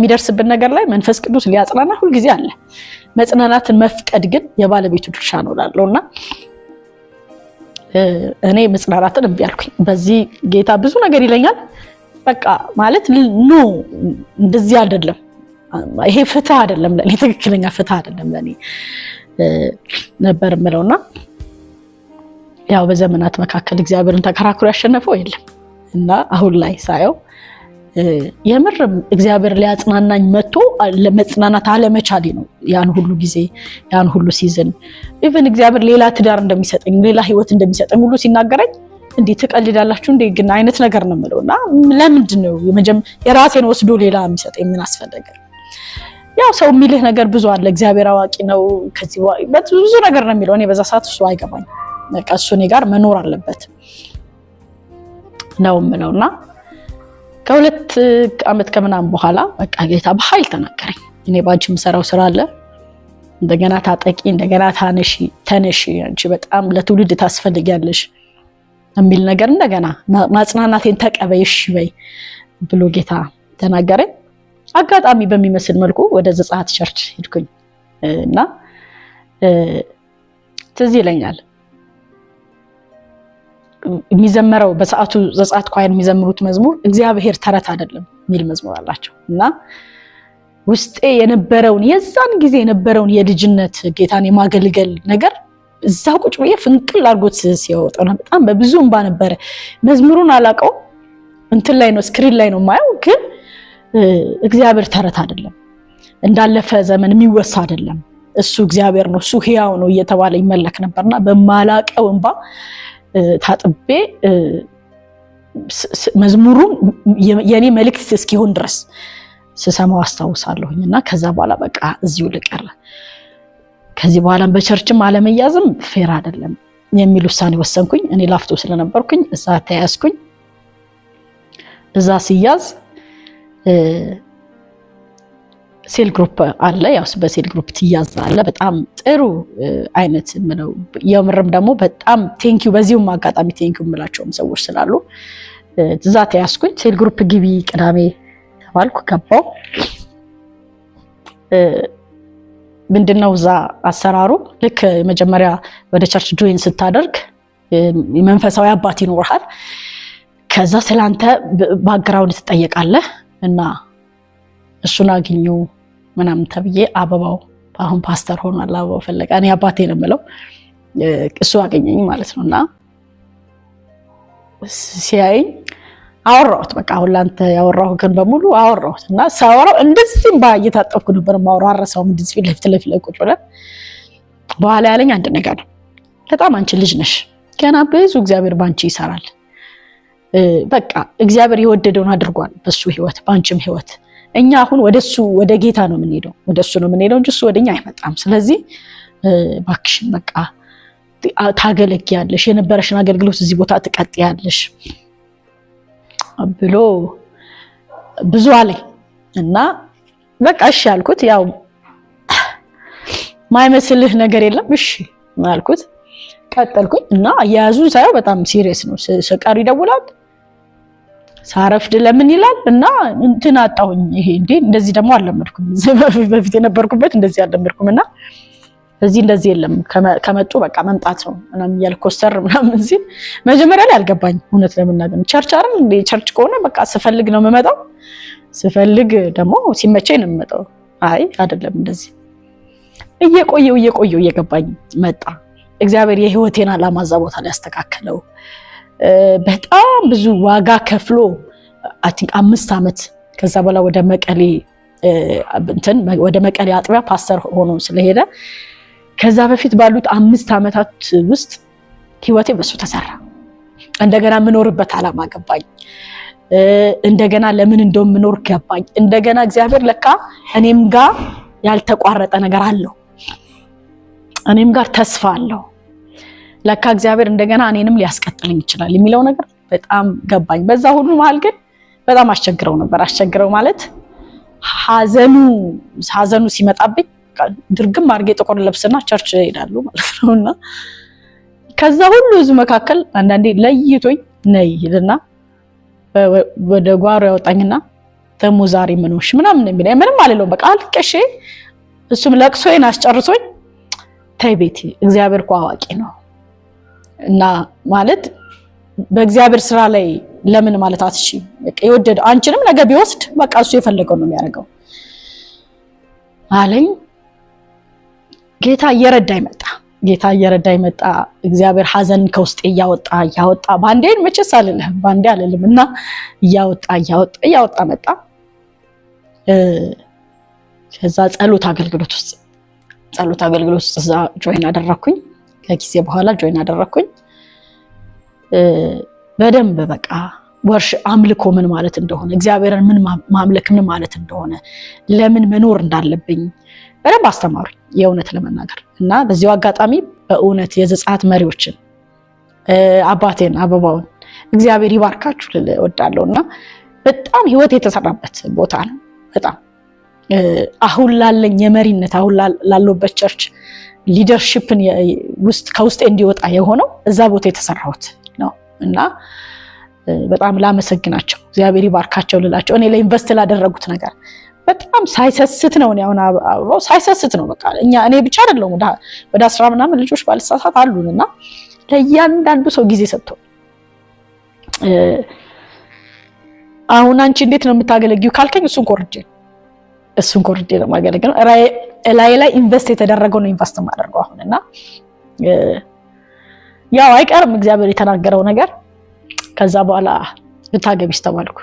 በሚደርስብን ነገር ላይ መንፈስ ቅዱስ ሊያጽናና ሁሉ ጊዜ አለ መጽናናትን መፍቀድ ግን የባለቤቱ ድርሻ ነው ላለውና እኔ መጽናናትን እምቢ አልኩኝ በዚህ ጌታ ብዙ ነገር ይለኛል በቃ ማለት ኖ እንደዚህ አይደለም ይሄ ፍትህ አይደለም ለኔ ትክክለኛ ፍትህ አይደለም ለኔ ነበር ምለውና ያው በዘመናት መካከል እግዚአብሔርን ተከራክሮ ያሸነፈው የለም እና አሁን ላይ ሳየው የምር እግዚአብሔር ሊያጽናናኝ መጥቶ ለመጽናናት አለመቻሌ ነው ያን ሁሉ ጊዜ ያን ሁሉ ሲዝን ኢቭን እግዚአብሔር ሌላ ትዳር እንደሚሰጠኝ ሌላ ህይወት እንደሚሰጠኝ ሁሉ ሲናገረኝ እንዴ ተቀልዳላችሁ እንዴ ግን አይነት ነገር ነው ምለውና ለምንድን ነው የራሴን ወስዶ ሌላ የሚሰጠኝ ምን አስፈልገ ያው ሰው የሚልህ ነገር ብዙ አለ እግዚአብሔር አዋቂ ነው ከዚህ ብዙ ነገር ነው የሚለው እኔ በዛ ሰዓት እሱ አይገባኝ በቃ እሱ እኔ ጋር መኖር አለበት ነው ምለውና ከሁለት አመት ከምናም በኋላ በቃ ጌታ በኃይል ተናገረኝ እኔ ባንቺ ምሰራው ስራ አለ እንደገና ታጠቂ እንደገና ተነሺ አንቺ በጣም ለትውልድ ታስፈልጊያለሽ የሚል ነገር እንደገና ማጽናናቴን ተቀበይሽ በይ ብሎ ጌታ ተናገረኝ አጋጣሚ በሚመስል መልኩ ወደ ዘጻት ቸርች ሄድኩኝ እና ትዝ ይለኛል የሚዘመረው በሰዓቱ ዘጻት ኳየር የሚዘምሩት መዝሙር እግዚአብሔር ተረት አይደለም የሚል መዝሙር አላቸው እና ውስጤ የነበረውን የዛን ጊዜ የነበረውን የልጅነት ጌታን የማገልገል ነገር እዛው ቁጭ ብዬ ፍንቅል አርጎት ሲያወጣው በጣም በብዙ እንባ ነበር መዝሙሩን አላቀው እንትን ላይ ነው ስክሪን ላይ ነው ማየው ግን እግዚአብሔር ተረት አይደለም እንዳለፈ ዘመን የሚወሳ አይደለም እሱ እግዚአብሔር ነው እሱ ሕያው ነው እየተባለ ይመለክ ነበርና በማላቀው እንባ ታጥቤ መዝሙሩን የኔ መልእክት እስኪሆን ድረስ ስሰማው አስታውሳለሁኝና ከዛ በኋላ በቃ እዚሁ ልቀር ከዚህ በኋላ በቸርችም አለመያዝም ፌር አይደለም የሚል ውሳኔ ወሰንኩኝ እኔ ላፍቶ ስለነበርኩኝ እዛ ተያዝኩኝ እዛ ሲያዝ ሴል ግሩፕ አለ ያው በሴል ግሩፕ ትያዛለ በጣም ጥሩ አይነት ምነው የምርም ደግሞ በጣም ቴንኪው በዚህም አጋጣሚ ቴንኪው ምላቸውም ሰዎች ስላሉ እዛ ተያዝኩኝ ሴል ግሩፕ ግቢ ቅዳሜ ተባልኩ ገባው ምንድነው እዛ አሰራሩ ልክ መጀመሪያ ወደ ቸርች ጆይን ስታደርግ መንፈሳዊ አባት ይኖርሃል ከዛ ስላንተ ባክግራውንድ ትጠየቃለህ እና እሱን አግኙ ምናምን ተብዬ አበባው አሁን ፓስተር ሆኗል አበባው ፈለቀ እኔ አባቴ ነው የምለው እሱ አገኘኝ ማለት ነውና ሲያይ አወራሁት በቃ አሁን ላንተ ያወራሁ ግን በሙሉ አወራሁትና ሳወራው እንደዚህ ባየታጠፍኩ ነበር ማወራው አረሳው እንደዚህ ፊት ለፊት ቁጭ ብለን በኋላ ያለኝ አንድ ነገር በጣም አንቺ ልጅ ነሽ ገና ብዙ እግዚአብሔር ባንቺ ይሰራል በቃ እግዚአብሔር የወደደውን አድርጓል በሱ ህይወት ባንቺም ህይወት እኛ አሁን ወደሱ ወደ ጌታ ነው የምንሄደው ወደሱ ነው የምንሄደው እንጂ እሱ ወደኛ አይመጣም ስለዚህ ባክሽን በቃ ታገለግያለሽ የነበረሽን አገልግሎት እዚህ ቦታ ትቀጥያለሽ ብሎ ብዙ አለኝ እና በቃ እሺ አልኩት ያው ማይመስልህ ነገር የለም እሺ አልኩት ቀጠልኩኝ እና ያዙ ሳይው በጣም ሲሪየስ ነው ሰቀር ይደውላል ሳረፍድ ለምን ይላል እና እንትን አጣውኝ ይሄ እንዴ እንደዚህ ደግሞ አልለመድኩም በፊት የነበርኩበት እንደዚህ አልለመድኩምና እዚህ እንደዚህ የለም ከመጡ በቃ መምጣት ነው ምናምን ያልኮስተር ምናምን እዚህ መጀመሪያ ላይ አልገባኝ እውነት ለምናገር ቸርች አይደል እንዴ ቸርች ከሆነ በቃ ስፈልግ ነው የምመጣው ስፈልግ ደግሞ ሲመቸኝ ነው የምመጣው አይ አይደለም እንደዚህ እየቆየው እየገባኝ መጣ እግዚአብሔር የህይወቴን አላማ ዛቦታ ላይ ያስተካከለው በጣም ብዙ ዋጋ ከፍሎ አይ ቲንክ 5 አመት ከዛ በኋላ ወደ መቀሌ አጥቢያ ፓስተር ሆኖ ስለሄደ ከዛ በፊት ባሉት 5 አመታት ውስጥ ህይወቴ በሱ ተሰራ እንደገና ምኖርበት አላማ ገባኝ እንደገና ለምን እንደምኖር ገባኝ እንደገና እግዚአብሔር ለካ እኔም ጋር ያልተቋረጠ ነገር አለው እኔም ጋር ተስፋ አለው ለካ እግዚአብሔር እንደገና እኔንም ሊያስቀጥልኝ ይችላል የሚለው ነገር በጣም ገባኝ በዛ ሁሉ መሃል ግን በጣም አስቸግረው ማለት ሐዘኑ ሲመጣብኝ ድርግም አርጌ ጥቁር ለብስና ቸርች ሄዳለሁ ማለት ነውና ከዛ ሁሉ እዚህ መካከል አንዳንዴ ለይቶኝ ነይ ይልና ወደ ጓሮ ያወጣኝና ተሙ ዛሬ ምን ሆንሽ ምናምን የሚለኝ ምንም አልለውም። በቃ አልቀሽ እሱም ለቅሶዬን አስጨርሶኝ ተይ ቤቲ እግዚአብሔር እኮ አዋቂ ነው እና ማለት በእግዚአብሔር ስራ ላይ ለምን ማለት አትሺ በቃ ይወደድ አንቺንም ነገ ቢወስድ በቃ እሱ የፈለገው ነው የሚያደርገው አለኝ። ጌታ እየረዳኝ መጣ። እግዚአብሔር ሐዘን ከውስጤ ያወጣ ባንዴን መቼስ አልልህም ባንዴ አልልም እና ያወጣ መጣ። ከዛ ጸሎት አገልግሎት ውስጥ እዛ ጆይን አደረኩኝ። ከጊዜ በኋላ ጆይን አደረኩኝ። በደንብ በቃ ወርሽ አምልኮ ምን ማለት እንደሆነ እግዚአብሔርን ምን ማምለክ ምን ማለት እንደሆነ ለምን መኖር እንዳለብኝ በደንብ አስተማሩኝ የእውነት ለመናገር እና በዚሁ አጋጣሚ በእውነት የዘጻት መሪዎችን አባቴን አበባውን እግዚአብሔር ይባርካችሁ ልወዳለሁና በጣም ህይወት የተሰራበት ቦታ ነው። በጣም አሁን ላለኝ የመሪነት አሁን ላለበት ቸርች ሊደርሺፕን ከውስጤ እንዲወጣ የሆነው እዛ ቦታ የተሰራሁት ነው እና በጣም ላመሰግናቸው እግዚአብሔር ይባርካቸው ልላቸው እኔ ለኢንቨስት ላደረጉት ነገር በጣም ሳይሰስት ነው። ያውና አበባው ሳይሰስት ነው። በቃ እኔ ብቻ አይደለም ወደ 10 ምናምን ልጆች ባልሳሳት አሉንና ለእያንዳንዱ ሰው ጊዜ ሰጥቶ አሁን አንቺ እንዴት ነው የምታገለግዩ ካልከኝ እሱን ኮርጄ ነው ማገለግለው ላይ ኢንቨስት የተደረገው ነው ኢንቨስት ማድረገው አሁንና ያው አይቀርም እግዚአብሔር የተናገረው ነገር። ከዛ በኋላ ልታገቢስ ተባልኩ።